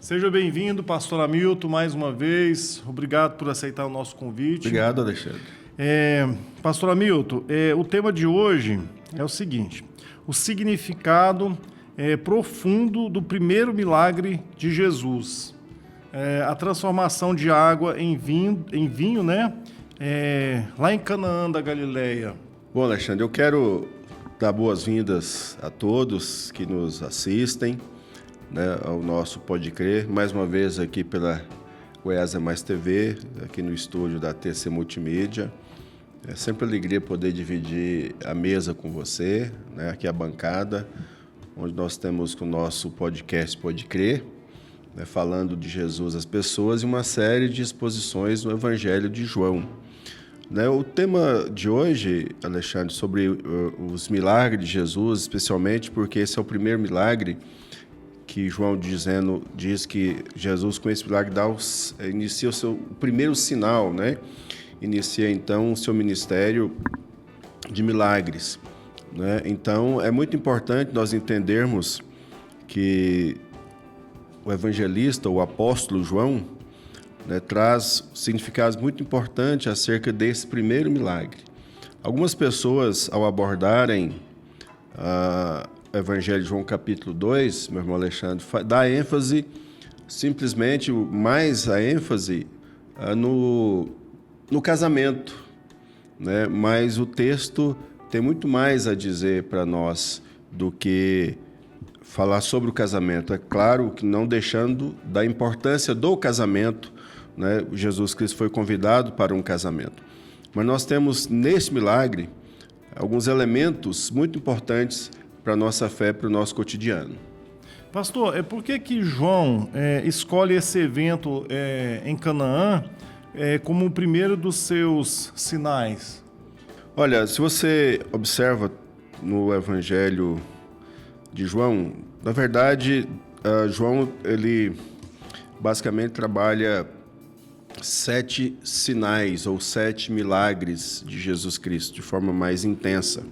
Seja bem-vindo, pastor Hamilton, mais uma vez. Obrigado por aceitar o nosso convite. Obrigado, Alexandre. Pastor Hamilton, o tema de hoje é o seguinte: o significado profundo do primeiro milagre de Jesus. A transformação de água em vinho, né? Lá em Canaã da Galileia. Bom, Alexandre, eu quero dar boas-vindas a todos que nos assistem, né, ao nosso Pode Crer, mais uma vez aqui pela Goiás é Mais TV, aqui no estúdio da TC Multimídia. É sempre alegria poder dividir a mesa com você, né, aqui a bancada, onde nós temos o nosso podcast Pode Crer, né, falando de Jesus às pessoas e uma série de exposições no Evangelho de João. O tema de hoje, Alexandre, sobre os milagres de Jesus, especialmente porque esse é o primeiro milagre que João diz que Jesus, com esse milagre, inicia o primeiro sinal, né? Inicia, então, o seu ministério de milagres, né? Então, é muito importante nós entendermos que o evangelista, o apóstolo João, né, traz significados muito importantes acerca desse primeiro milagre. Algumas pessoas, ao abordarem o Evangelho de João capítulo 2, meu irmão Alexandre, dá ênfase, simplesmente mais a ênfase no casamento, né? Mas o texto tem muito mais a dizer para nós do que falar sobre o casamento. É claro que não deixando da importância do casamento, né? Jesus Cristo foi convidado para um casamento. Mas nós temos nesse milagre alguns elementos muito importantes para a nossa fé, para o nosso cotidiano. Pastor, por que João escolhe esse evento em Canaã como o primeiro dos seus sinais? Olha, se você observa no Evangelho de João, na verdade, João, ele basicamente trabalha 7 sinais ou 7 milagres de Jesus Cristo, de forma mais intensa,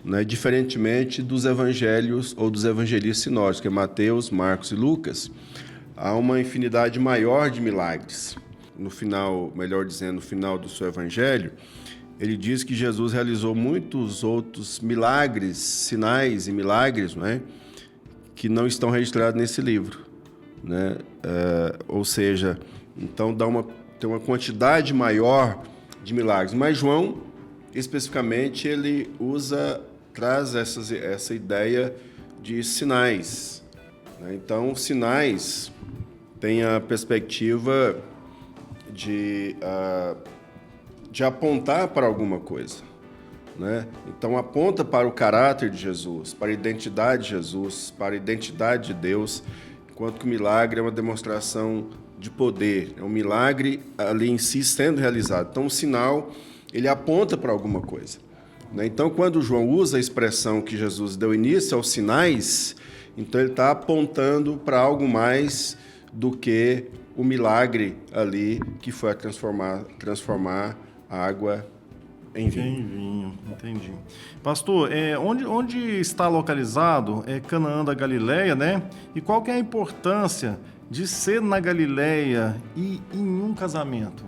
né? Diferentemente dos evangelhos ou dos evangelistas sinóticos, que é Mateus, Marcos e Lucas, há uma infinidade maior de milagres. No final, melhor dizendo, no final do seu evangelho, ele diz que Jesus realizou muitos outros milagres, sinais e milagres, né, que não estão registrados nesse livro, né? Ou seja, então tem uma quantidade maior de milagres. Mas João, especificamente, ele traz essa ideia de sinais, né? Então, sinais têm a perspectiva de apontar para alguma coisa, né? Então, aponta para o caráter de Jesus, para a identidade de Jesus, para a identidade de Deus, enquanto que o milagre é uma demonstração de poder, é um milagre ali em si sendo realizado. Então, o sinal, ele aponta para alguma coisa, né? Então, quando João usa a expressão que Jesus deu início aos sinais, então ele está apontando para algo mais do que o milagre ali que foi a transformar a água em vinho. Entendi. Pastor, onde está localizado Canaã da Galileia, né? E qual que é a importância de ser na Galileia e em um casamento?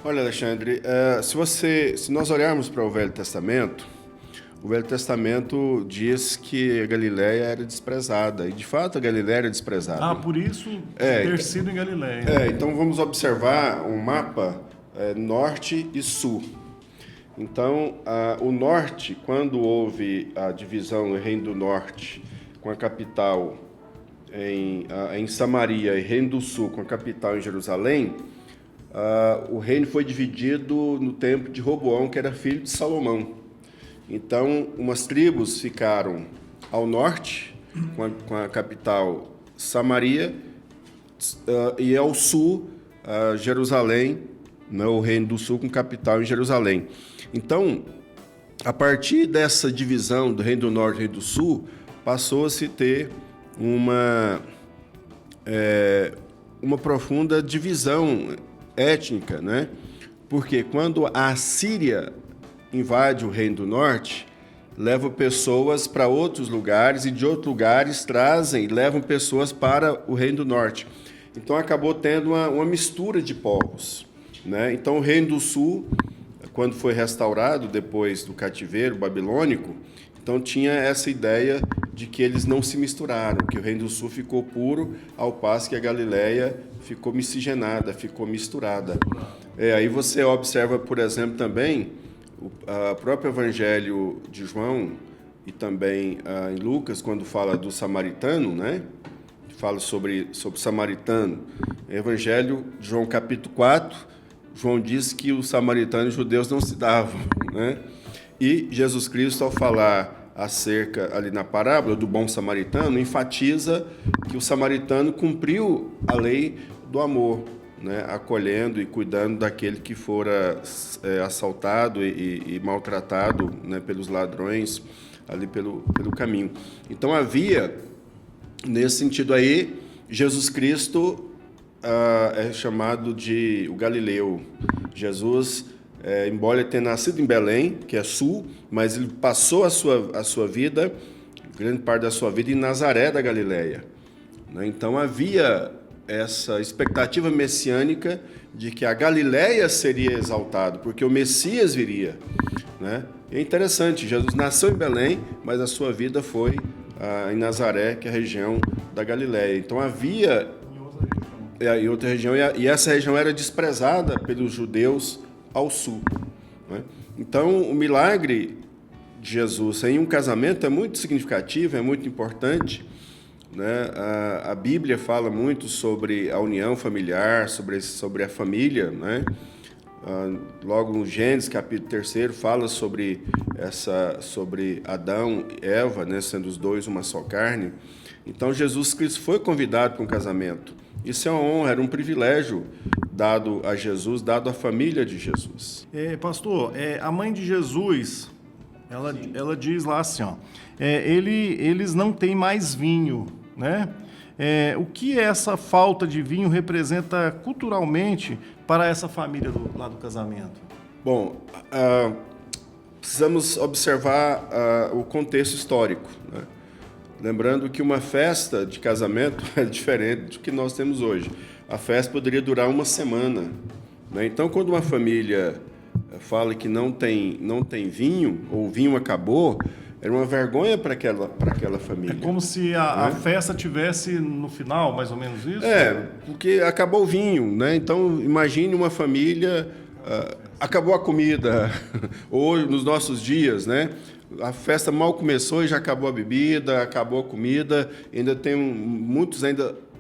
Olha, Alexandre, se nós olharmos para o Velho Testamento diz que a Galileia era desprezada, e de fato a Galileia era desprezada. Por isso ter sido em Galileia. Então vamos observar um mapa norte e sul. Então, o norte, quando houve a divisão no Reino do Norte, com a capital em Samaria, e Reino do Sul, com a capital em Jerusalém, o reino foi dividido no tempo de Roboão, que era filho de Salomão. Então, umas tribos ficaram ao norte, com a capital Samaria, e ao sul, Jerusalém, né, o Reino do Sul, com capital em Jerusalém. Então, a partir dessa divisão do Reino do Norte e Reino do Sul, passou-se a ter uma profunda divisão étnica, né? Porque quando a Assíria invade o Reino do Norte, leva pessoas para outros lugares e de outros lugares levam pessoas para o Reino do Norte. Então acabou tendo uma mistura de povos, né? Então o Reino do Sul, quando foi restaurado depois do cativeiro babilônico, então tinha essa ideia de que eles não se misturaram, que o Reino do Sul ficou puro, ao passo que a Galileia ficou miscigenada, ficou misturada. Aí você observa, por exemplo, também o próprio Evangelho de João e também em Lucas, quando fala do samaritano, né? Fala sobre samaritano. Evangelho de João, capítulo 4, João diz que os samaritanos e os judeus não se davam, né? E Jesus Cristo, ao falar acerca, ali na parábola do bom samaritano, enfatiza que o samaritano cumpriu a lei do amor, né? Acolhendo e cuidando daquele que fora assaltado e maltratado, né? Pelos ladrões ali pelo caminho. Então havia, nesse sentido aí, Jesus Cristo é chamado de o Galileu. Jesus, embora ele tenha nascido em Belém, que é sul, mas ele passou a sua vida, grande parte da sua vida, em Nazaré da Galileia, né? Então havia essa expectativa messiânica de que a Galileia seria exaltado, porque o Messias viria, né? É interessante, Jesus nasceu em Belém, mas a sua vida foi em Nazaré, que é a região da Galileia. Então havia em outra região, e essa região era desprezada pelos judeus ao sul, né? Então o milagre de Jesus em um casamento é muito significativo, é muito importante, né? A Bíblia fala muito sobre a união familiar, sobre a família, né? Logo no Gênesis, capítulo 3, fala sobre Adão e Eva, né? Sendo os dois uma só carne. Então Jesus Cristo foi convidado para um casamento. Isso é uma honra, era um privilégio dado a Jesus, dado à família de Jesus. Pastor, a mãe de Jesus, ela diz lá assim, ó, eles não têm mais vinho, né? O que essa falta de vinho representa culturalmente para essa família lá do casamento? Bom, precisamos observar o contexto histórico, né? Lembrando que uma festa de casamento é diferente do que nós temos hoje. A festa poderia durar uma semana, né? Então, quando uma família fala que não tem vinho, ou o vinho acabou, era uma vergonha para aquela família. É como se a festa tivesse no final, mais ou menos isso? Porque acabou o vinho, né? Então, imagine uma família, acabou a comida, ou nos nossos dias, né? A festa mal começou e já acabou a bebida, acabou a comida, ainda tem muitos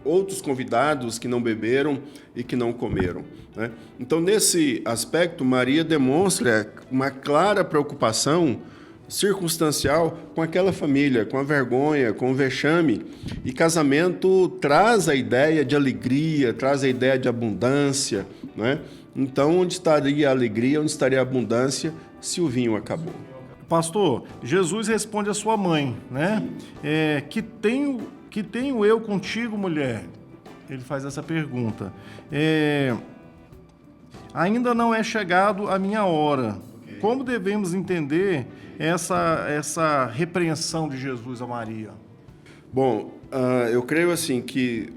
outros convidados que não beberam e que não comeram, né? Então, nesse aspecto, Maria demonstra uma clara preocupação circunstancial com aquela família, com a vergonha, com o vexame. E casamento traz a ideia de alegria, traz a ideia de abundância, né? Então, onde estaria a alegria, onde estaria a abundância se o vinho acabou? Pastor, Jesus responde à sua mãe, né? Que tenho eu contigo, mulher? Ele faz essa pergunta. Ainda não é chegado a minha hora. Como devemos entender essa repreensão de Jesus a Maria? Bom, eu creio assim que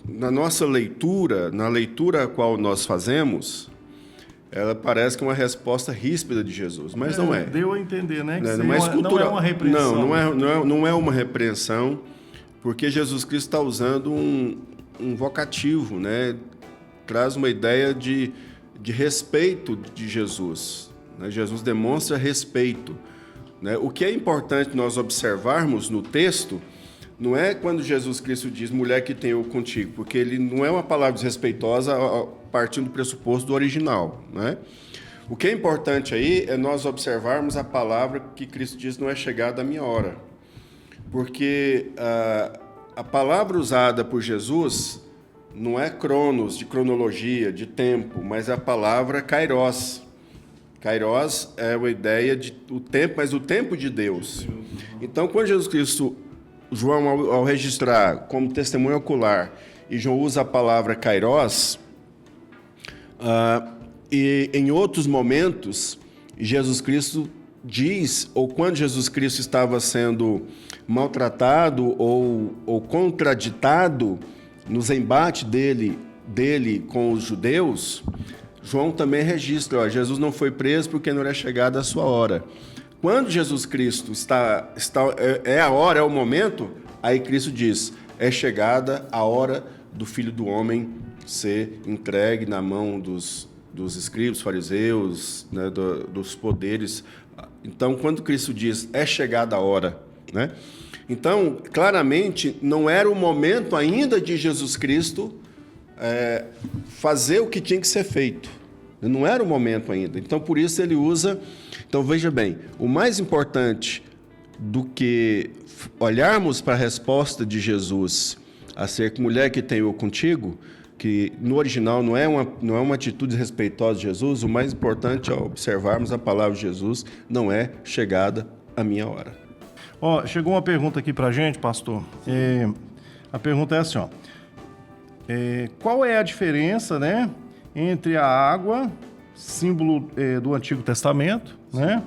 na nossa leitura, na leitura a qual nós fazemos, ela parece que é uma resposta ríspida de Jesus, mas não é. Deu a entender, né? Que não é uma repreensão. Não é uma repreensão, porque Jesus Cristo está usando um vocativo, né? Traz uma ideia de respeito de Jesus, né? Jesus demonstra respeito, né? O que é importante nós observarmos no texto não é quando Jesus Cristo diz mulher que tenho eu contigo, porque ele não é uma palavra desrespeitosa partindo do pressuposto do original, né? O que é importante aí é nós observarmos a palavra que Cristo diz não é chegada a minha hora, porque a palavra usada por Jesus não é cronos, de cronologia, de tempo, mas a palavra kairos. Kairos é a ideia de o tempo, mas o tempo de Deus. Então, quando Jesus Cristo, João, ao registrar como testemunho ocular, e João usa a palavra kairos, e em outros momentos, Jesus Cristo diz, ou quando Jesus Cristo estava sendo maltratado ou contraditado, nos embates dele com os judeus, João também registra, Jesus não foi preso porque não era chegada a sua hora. Quando Jesus Cristo é a hora, é o momento, aí Cristo diz, é chegada a hora do Filho do Homem ser entregue na mão dos escribas, fariseus, né, dos poderes. Então, quando Cristo diz, é chegada a hora, né? Então, claramente, não era o momento ainda de Jesus Cristo fazer o que tinha que ser feito. Não era o momento ainda. Então, por isso ele usa... Então, veja bem, o mais importante do que olharmos para a resposta de Jesus acerca da mulher que tem eu contigo, que no original não é uma atitude respeitosa de Jesus, o mais importante é observarmos a palavra de Jesus, não é chegada a minha hora. Chegou uma pergunta aqui para a gente, pastor. A pergunta é assim, qual é a diferença, né, entre a água, símbolo do Antigo Testamento, né,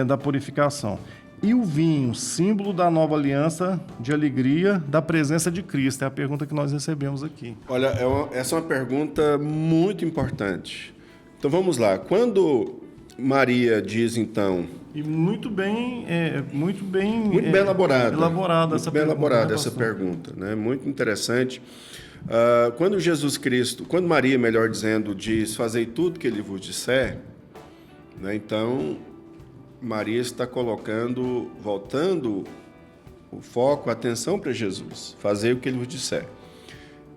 da purificação, e o vinho, símbolo da nova aliança de alegria da presença de Cristo? É a pergunta que nós recebemos aqui. Olha, essa é uma pergunta muito importante. Então vamos lá. Quando Maria diz, então... E muito bem elaborada. Elaborada essa pergunta, né? Muito interessante. Quando Maria, melhor dizendo, diz, fazei tudo que ele vos disser, né? Então, Maria está voltando o foco, a atenção para Jesus, fazer o que ele vos disser.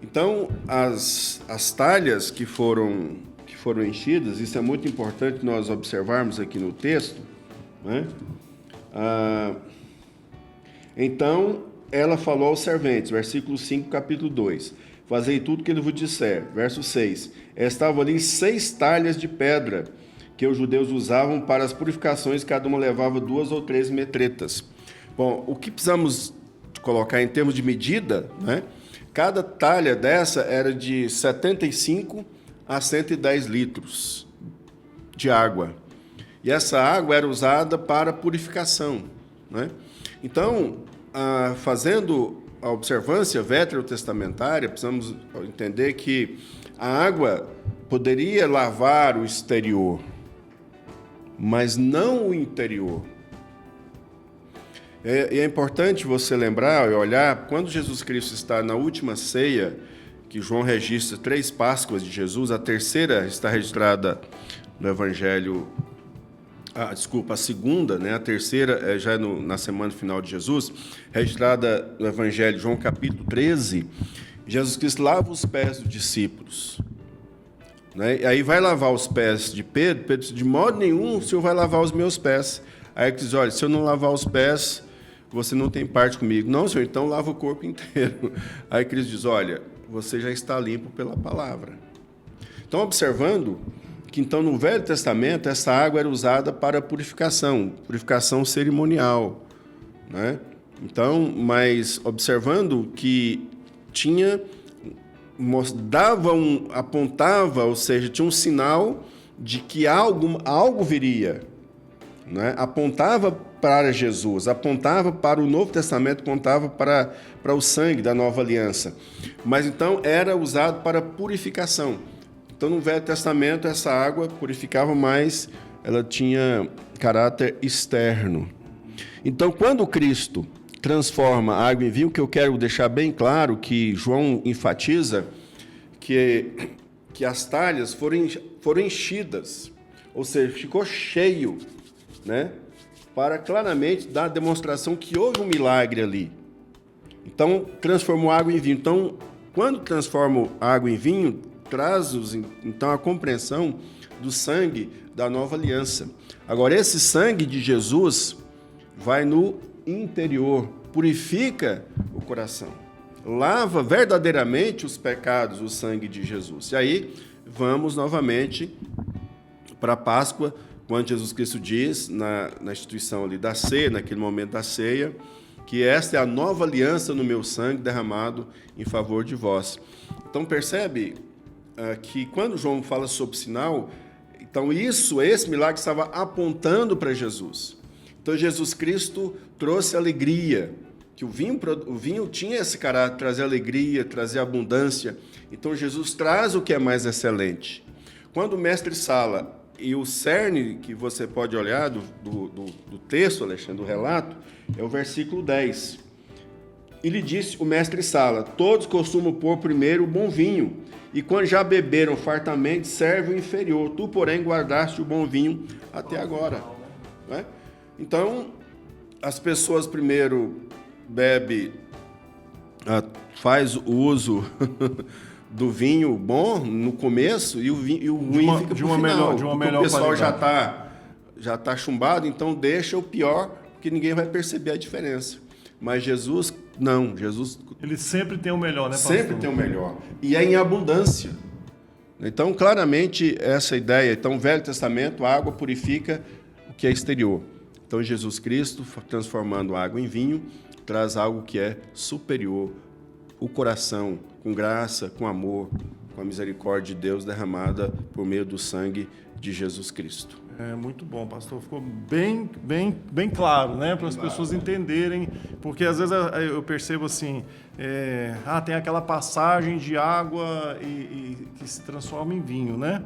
Então, as talhas que foram enchidas, isso é muito importante nós observarmos aqui no texto, né? Então, ela falou aos serventes, versículo 5, capítulo 2, fazei tudo que ele vos disser. Verso 6, estavam ali 6 talhas de pedra, que os judeus usavam para as purificações, cada uma levava 2 ou 3 metretas. Bom, o que precisamos colocar em termos de medida, né? Cada talha dessa era de 75 a 110 litros de água. E essa água era usada para purificação, né? Então, fazendo a observância veterotestamentária, precisamos entender que a água poderia lavar o exterior, mas não o interior. É importante você lembrar e olhar, quando Jesus Cristo está na última ceia, que João registra 3 Páscoas de Jesus, a terceira está registrada no Evangelho, a segunda, né? A terceira já na semana final de Jesus, registrada no Evangelho de João, capítulo 13, Jesus Cristo lava os pés dos discípulos, né? E aí vai lavar os pés de Pedro. Pedro disse, de modo nenhum o Senhor vai lavar os meus pés. Aí ele diz, olha, se eu não lavar os pés, você não tem parte comigo. Não, Senhor, então lava o corpo inteiro. Aí Cristo diz, olha, você já está limpo pela palavra. Então, observando que então no Velho Testamento essa água era usada para purificação cerimonial, né? Então, mas observando que apontava, ou seja, tinha um sinal de que algo viria, né? Apontava para Jesus, apontava para o Novo Testamento, apontava para o sangue da nova aliança. Mas então era usado para purificação. Então no Velho Testamento essa água purificava mais, ela tinha caráter externo. Então quando Cristo transforma a água em vinho, que eu quero deixar bem claro que João enfatiza que as talhas foram enchidas, ou seja, ficou cheio, né? Para claramente dar a demonstração que houve um milagre ali. Então, transformou a água em vinho. Então, quando transforma a água em vinho, traz-os, então, a compreensão do sangue da nova aliança. Agora, esse sangue de Jesus vai no interior, purifica o coração, lava verdadeiramente os pecados, o sangue de Jesus. E aí, vamos novamente para a Páscoa, quando Jesus Cristo diz, na instituição ali da ceia, naquele momento da ceia, que esta é a nova aliança no meu sangue derramado em favor de vós. Então percebe que quando João fala sobre sinal, então esse milagre estava apontando para Jesus. Então Jesus Cristo trouxe alegria, que o vinho tinha esse caráter, trazer alegria, trazer abundância. Então Jesus traz o que é mais excelente. Quando o mestre Sala, e o cerne que você pode olhar do texto, Alexandre, do relato, é o versículo 10. Ele disse, o mestre Sala, todos costumam pôr primeiro o bom vinho, e quando já beberam fartamente, serve o inferior. Tu, porém, guardaste o bom vinho até agora. Não é? Então, as pessoas primeiro bebem, faz o uso do vinho bom no começo e o ruim fica pro final. De uma melhor o pessoal qualidade. já tá chumbado, então deixa o pior, porque ninguém vai perceber a diferença. Mas Jesus, não. Jesus... Ele sempre tem o melhor, né, pastor? Sempre tem o melhor. E é em abundância. Então, claramente, essa ideia. Então, o Velho Testamento, a água purifica o que é exterior. Então, Jesus Cristo, transformando água em vinho, traz algo que é superior. O coração, com graça, com amor, com a misericórdia de Deus derramada por meio do sangue de Jesus Cristo. É muito bom, pastor. Ficou bem claro, né? Para as pessoas entenderem. Porque às vezes eu percebo assim, tem aquela passagem de água e que se transforma em vinho, né?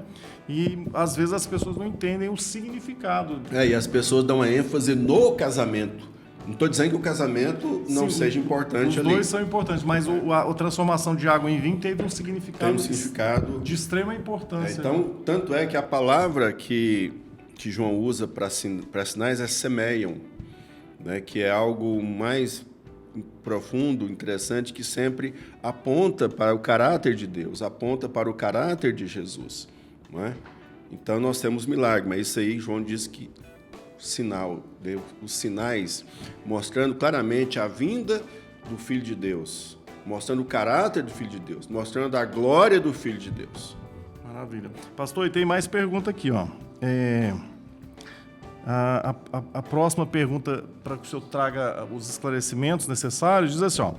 E às vezes as pessoas não entendem o significado. E as pessoas dão a ênfase no casamento. Não estou dizendo que o casamento não seja importante ali. Os dois são importantes, mas a transformação de água em vinho teve um significado de extrema importância. Então, tanto é que a palavra que João usa para sinais é semeiam, né? Que é algo mais profundo, interessante, que sempre aponta para o caráter de Deus, aponta para o caráter de Jesus. Não é? Então, nós temos milagre, mas isso aí João diz que sinal, os sinais mostrando claramente a vinda do Filho de Deus, mostrando o caráter do Filho de Deus, mostrando a glória do Filho de Deus. Maravilha. Pastor, e tem mais pergunta aqui, ó. A próxima pergunta, para que o senhor traga os esclarecimentos necessários, diz assim, ó.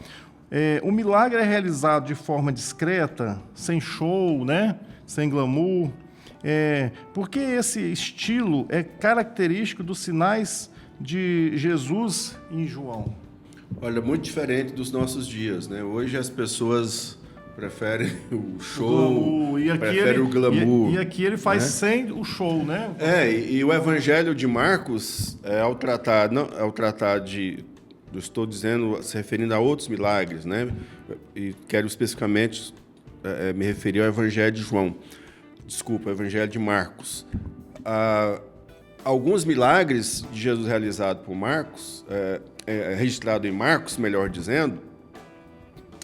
O milagre é realizado de forma discreta, sem show, né? Sem glamour. Porque esse estilo é característico dos sinais de Jesus em João? Olha, muito diferente dos nossos dias, né? Hoje as pessoas preferem o show, preferem o glamour. E aqui ele faz, né? Sem o show, né? E o Evangelho de Marcos, ao tratar de... Eu estou dizendo, se referindo a outros milagres, né? E quero especificamente me referir ao Evangelho de João. Desculpa, o Evangelho de Marcos. Alguns milagres de Jesus realizados por Marcos, registrado em Marcos, melhor dizendo,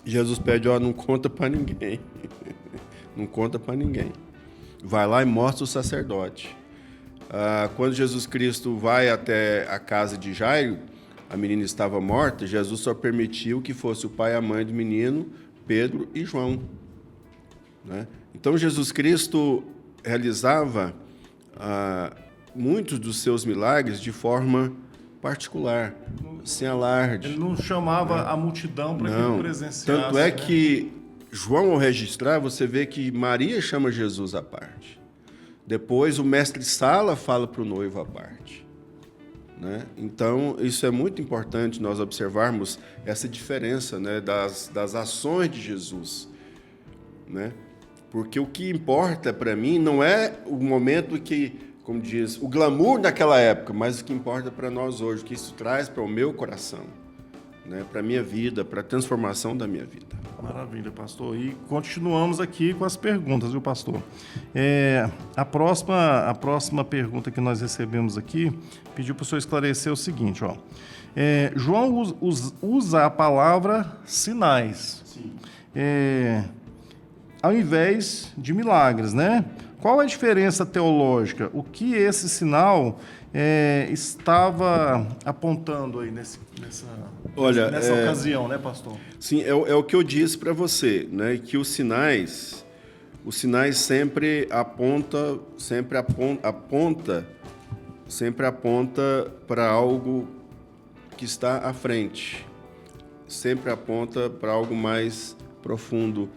Jesus pede, não conta para ninguém. Não conta para ninguém. Vai lá e mostra o sacerdote. Quando Jesus Cristo vai até a casa de Jairo, a menina estava morta, Jesus só permitiu que fosse o pai e a mãe do menino, Pedro e João. Né? Então, Jesus Cristo realizava muitos dos seus milagres de forma particular, sem alarde. Ele não chamava a multidão para que ele presenciasse. Tanto é que João, ao registrar, você vê que Maria chama Jesus à parte. Depois, o mestre Sala fala para o noivo à parte. Né? Então, isso é muito importante nós observarmos essa diferença, né, das ações de Jesus. Né? Porque o que importa para mim não é o momento que, como diz, o glamour daquela época, mas o que importa para nós hoje, o que isso traz para o meu coração, né, para a minha vida, para a transformação da minha vida. Maravilha, pastor. E continuamos aqui com as perguntas, viu, pastor? A próxima pergunta que nós recebemos aqui pediu para o senhor esclarecer o seguinte, ó. João usa a palavra sinais. Sim. Ao invés de milagres, né? Qual a diferença teológica? O que esse sinal estava apontando aí nessa ocasião, né, pastor? Sim, é o que eu disse para você, né? Que os sinais sempre aponta para algo que está à frente, sempre aponta para algo mais profundo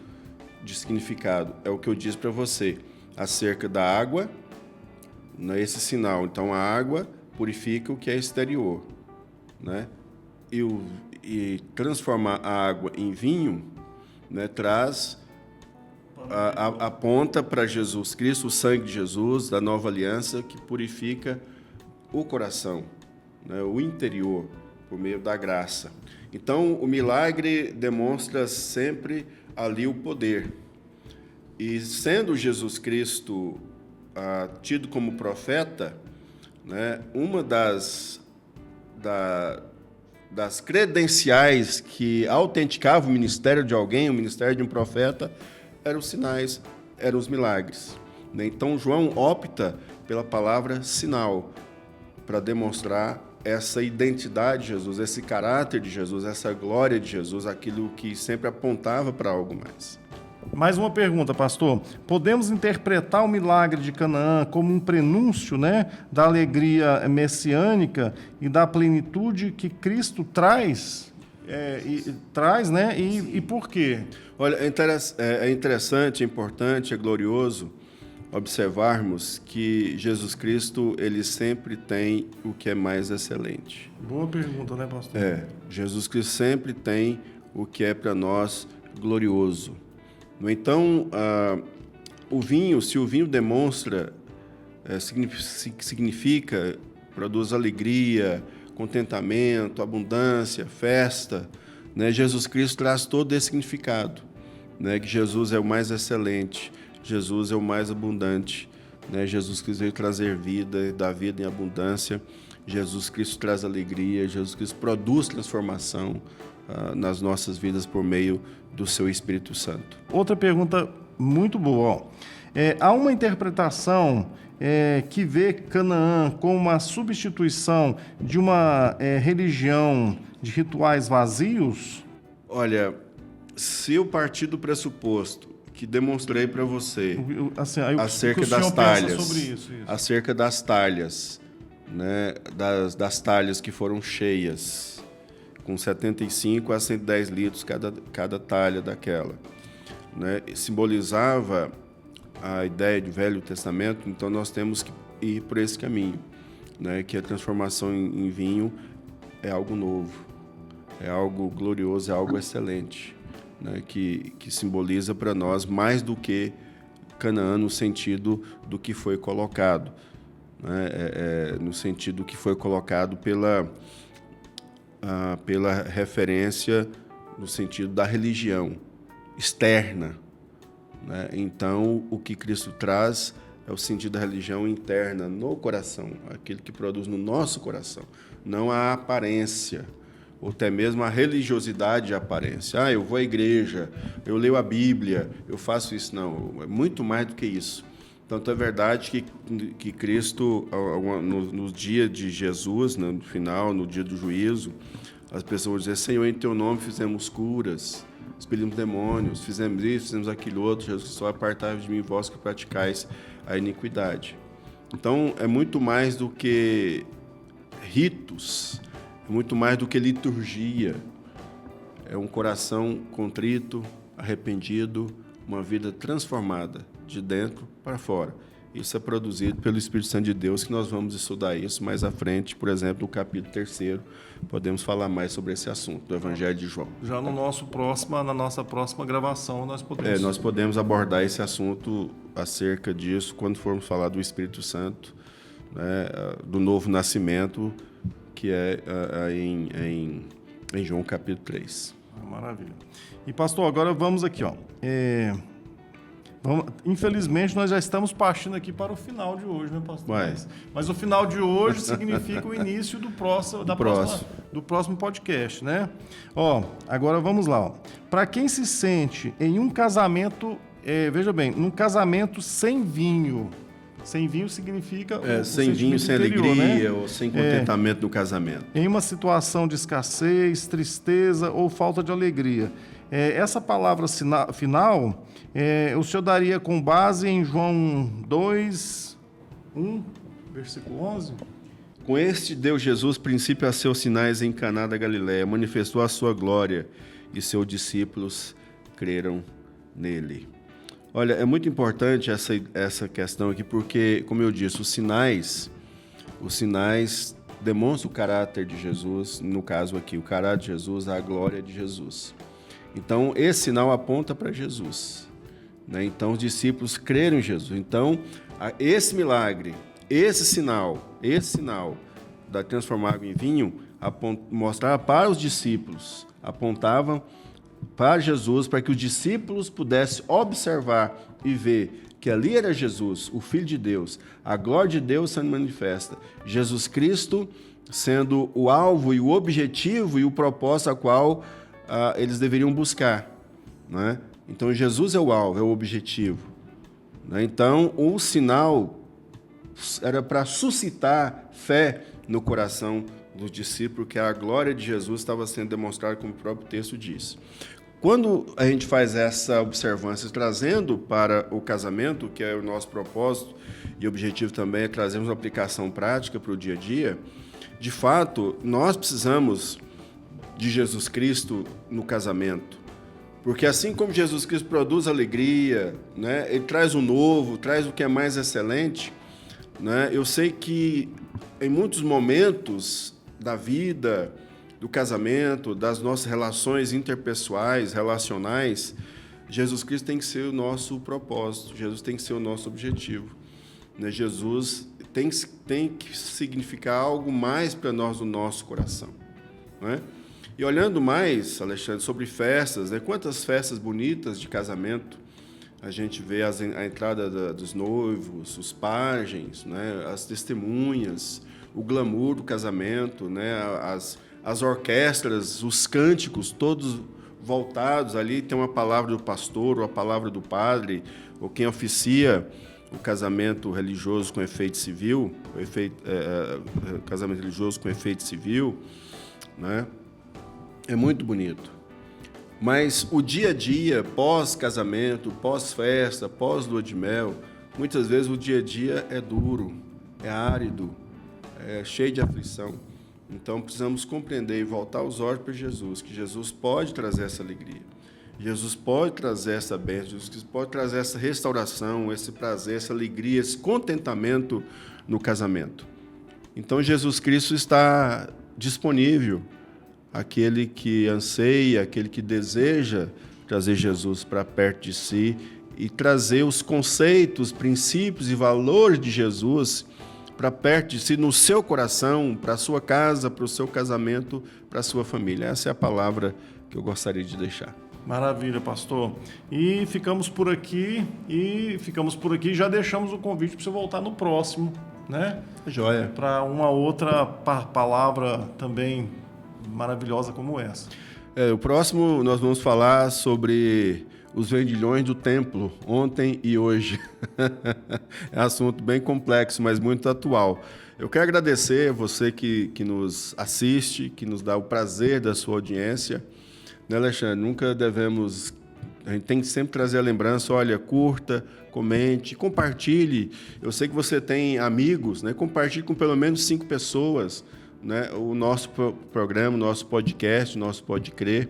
de significado. É o que eu disse para você acerca da água, esse sinal. Então, a água purifica o que é exterior, né? E e transformar a água em vinho, né, traz aponta para Jesus Cristo, o sangue de Jesus, da nova aliança, que purifica o coração, né, o interior, por meio da graça. Então, o milagre demonstra sempre ali o poder. E sendo Jesus Cristo tido como profeta, né, uma das credenciais que autenticavam o ministério de alguém, o ministério de um profeta, eram os sinais, eram os milagres. Então, João opta pela palavra sinal para demonstrar essa identidade de Jesus, esse caráter de Jesus, essa glória de Jesus, aquilo que sempre apontava para algo mais. Mais uma pergunta, pastor. Podemos interpretar o milagre de Canaã como um prenúncio, né, da alegria messiânica e da plenitude que Cristo traz? Né? E por quê? Olha, é interessante, é importante, é glorioso observarmos que Jesus Cristo, ele sempre tem o que é mais excelente. Boa pergunta, né, pastor? Jesus Cristo sempre tem o que é para nós glorioso. Então, se o vinho demonstra, significa, produz alegria, contentamento, abundância, festa, né? Jesus Cristo traz todo esse significado, né? Que Jesus é o mais excelente, Jesus é o mais abundante, né? Jesus Cristo veio trazer vida, dar vida em abundância, Jesus Cristo traz alegria, Jesus Cristo produz transformação nas nossas vidas por meio do seu Espírito Santo. Outra pergunta muito boa. Há uma interpretação que vê Canaã como uma substituição de uma religião de rituais vazios? Olha, se eu partir do pressuposto que demonstrei para você assim, acerca das talhas, sobre isso. Acerca das talhas, né, das talhas que foram cheias, com 75 a 110 litros cada talha daquela, né, simbolizava a ideia do Velho Testamento. Então nós temos que ir por esse caminho, né, que a transformação em vinho é algo novo, é algo glorioso, é algo excelente, né, que simboliza para nós mais do que Canaã no sentido do que foi colocado, né, no sentido que foi colocado pela referência no sentido da religião externa, né? Então, o que Cristo traz é o sentido da religião interna, no coração, aquilo que produz no nosso coração, não a aparência, ou até mesmo a religiosidade de aparência. Eu vou à igreja, eu leio a Bíblia, eu faço isso. Não, é muito mais do que isso. Tanto é verdade que Cristo, no dia de Jesus, né, no final, no dia do juízo, as pessoas dizem: Senhor, em teu nome fizemos curas, expelimos demônios, fizemos isso, fizemos aquilo outro. Jesus, só apartai-vos de mim, vós que praticais a iniquidade. Então, é muito mais do que ritos, é muito mais do que liturgia. É um coração contrito, arrependido, uma vida transformada de dentro para fora. Isso é produzido pelo Espírito Santo de Deus, que nós vamos estudar isso mais à frente. Por exemplo, no capítulo 3, podemos falar mais sobre esse assunto, do Evangelho de João. Já na nossa próxima gravação, nós podemos abordar esse assunto acerca disso, quando formos falar do Espírito Santo, né, do novo nascimento, que é em João capítulo 3. Maravilha. E, pastor, agora vamos aqui, ó. Infelizmente, nós já estamos partindo aqui para o final de hoje, né, pastor? Mas o final de hoje significa o início do próximo podcast, né? Agora vamos lá. Para quem se sente em um casamento, veja bem, num casamento sem vinho. Sem vinho significa sem vinho, sem interior, alegria, né? Ou sem contentamento no casamento. Em uma situação de escassez, tristeza ou falta de alegria. Essa palavra final, o senhor daria com base em João 2, 1, versículo 11? Com este deu Jesus princípio a seus sinais em Caná da Galileia, manifestou a sua glória e seus discípulos creram nele. Olha, é muito importante essa questão aqui, porque, como eu disse, os sinais demonstra o caráter de Jesus, no caso aqui, o caráter de Jesus, a glória de Jesus. Então, esse sinal aponta para Jesus, né? Então, os discípulos creram em Jesus. Então, esse milagre, esse sinal da transformar água em vinho, mostrava para os discípulos, apontavam para Jesus, para que os discípulos pudessem observar e ver que ali era Jesus, o Filho de Deus, a glória de Deus sendo manifesta, Jesus Cristo sendo o alvo e o objetivo e o propósito a qual eles deveriam buscar, né? Então, Jesus é o alvo, é o objetivo, né? Então, o sinal era para suscitar fé no coração dos discípulos, que a glória de Jesus estava sendo demonstrada, como o próprio texto diz. Quando a gente faz essa observância, trazendo para o casamento, que é o nosso propósito e objetivo também é trazermos uma aplicação prática para o dia a dia, de fato, nós precisamos de Jesus Cristo no casamento. Porque assim como Jesus Cristo produz alegria, né, ele traz o novo, traz o que é mais excelente, né, eu sei que em muitos momentos da vida, do casamento, das nossas relações interpessoais, relacionais, Jesus Cristo tem que ser o nosso propósito, Jesus tem que ser o nosso objetivo, né? Jesus tem que significar algo mais para nós no nosso coração, né? E olhando mais, Alexandre, sobre festas, né? Quantas festas bonitas de casamento a gente vê a entrada dos noivos, os pajens, né? As testemunhas, o glamour do casamento, né? As orquestras, os cânticos, todos voltados ali, tem uma palavra do pastor, ou a palavra do padre, ou quem oficia o casamento religioso com efeito civil, casamento religioso com efeito civil, né? É muito bonito. Mas o dia a dia, pós-casamento, pós-festa, pós-lua de mel, muitas vezes o dia a dia é duro, é árido, é cheio de aflição. Então, precisamos compreender e voltar os olhos para Jesus, que Jesus pode trazer essa alegria. Jesus pode trazer essa bênção, Jesus pode trazer essa restauração, esse prazer, essa alegria, esse contentamento no casamento. Então, Jesus Cristo está disponível. Aquele que anseia, aquele que deseja trazer Jesus para perto de si e trazer os conceitos, princípios e valores de Jesus para perto de si, no seu coração, para a sua casa, para o seu casamento, para a sua família. Essa é a palavra que eu gostaria de deixar. Maravilha, pastor. E ficamos por aqui, já deixamos o convite para você voltar no próximo, né? Joia. Para uma outra palavra também maravilhosa como essa. O próximo nós vamos falar sobre os vendilhões do templo, ontem e hoje. É um assunto bem complexo, mas muito atual. Eu quero agradecer a você que nos assiste, que nos dá o prazer da sua audiência. Né, Alexandre? Nunca devemos... A gente tem que sempre trazer a lembrança, olha, curta, comente, compartilhe. Eu sei que você tem amigos, né? Compartilhe com pelo menos 5 pessoas, né, o nosso programa, o nosso podcast, o nosso Pode Crer.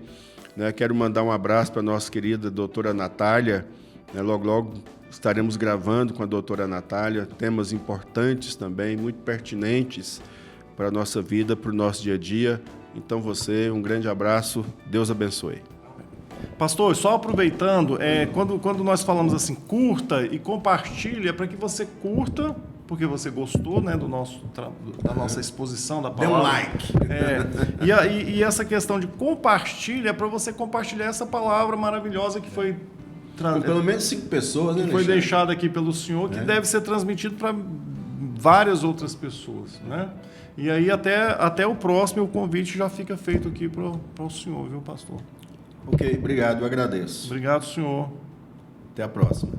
Né? Quero mandar um abraço para a nossa querida doutora Natália. Né? Logo, logo estaremos gravando com a doutora Natália temas importantes também, muito pertinentes para a nossa vida, para o nosso dia a dia. Então, um grande abraço. Deus abençoe. Pastor, só aproveitando, quando nós falamos assim, curta e compartilha, para que você curta, porque você gostou, né, da nossa exposição da palavra. Dê um like. E essa questão de compartilha, é para você compartilhar essa palavra maravilhosa que foi... Com pelo menos 5 pessoas, né, que foi deixada aqui pelo senhor, que deve ser transmitido para várias outras pessoas, né? E aí até o próximo, o convite já fica feito aqui para o senhor, viu, pastor? Ok, obrigado, eu agradeço. Obrigado, senhor. Até a próxima.